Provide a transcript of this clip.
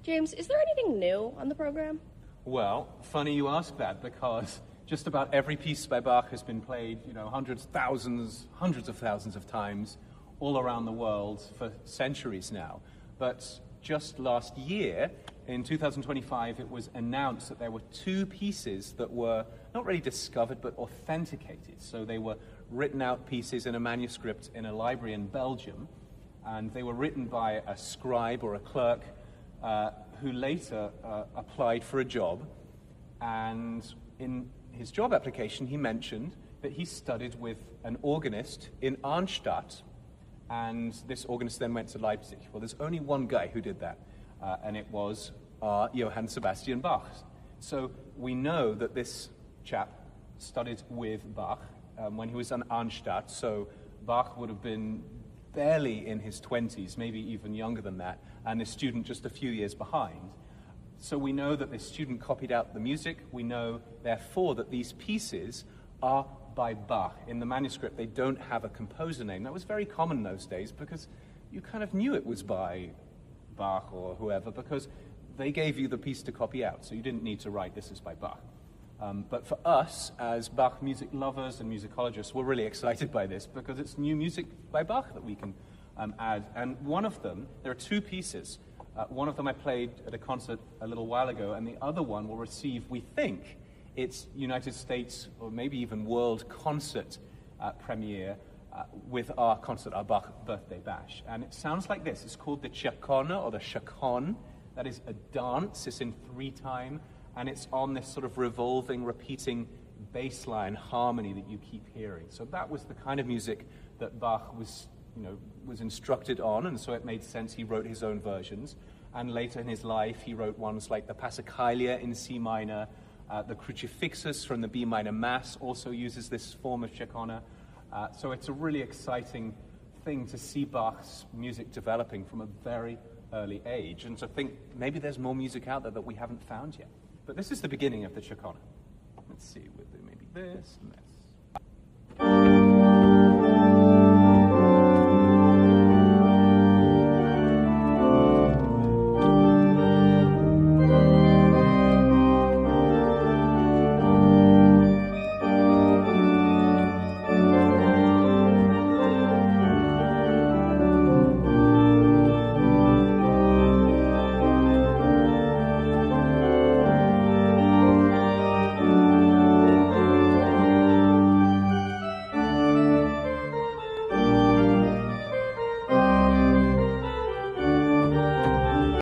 James, is there anything new on the program? Well, funny you ask that, because just about every piece by Bach has been played, hundreds of thousands of times all around the world for centuries now. But just last year, in 2025, it was announced that there were two pieces that were not really discovered, but authenticated. So they were written out pieces in a manuscript in a library in Belgium, and they were written by a scribe or a clerk who later applied for a job. And in his job application, he mentioned that he studied with an organist in Arnstadt, and this organist then went to Leipzig. Well, there's only one guy who did that, and it was Johann Sebastian Bach. So we know that this chap studied with Bach when he was in Arnstadt, so Bach would have been barely in his 20s, maybe even younger than that, and this student just a few years behind. So we know that this student copied out the music. We know, therefore, that these pieces are by Bach. In the manuscript, they don't have a composer name. That was very common in those days because you kind of knew it was by Bach or whoever because they gave you the piece to copy out, so you didn't need to write, this is by Bach. But for us, as Bach music lovers and musicologists, we're really excited by this because it's new music by Bach that we can add. And one of them, there are two pieces. One of them I played at a concert a little while ago, and the other one will receive, we think, its United States or maybe even world concert premiere with our concert, our Bach Birthday Bash. And it sounds like this. It's called the Chaconne or the Chaconne. That is a dance. It's in 3-time, and it's on this sort of revolving, repeating bass line harmony that you keep hearing. So that was the kind of music that Bach was instructed on, and so it made sense he wrote his own versions. And later in his life, he wrote ones like the Passacaglia in C minor, the Crucifixus from the B minor Mass also uses this form of Chaconne. So it's a really exciting thing to see Bach's music developing from a very early age, and to think maybe there's more music out there that we haven't found yet. But this is the beginning of the Chaconne. Let's see, we'll do maybe this and then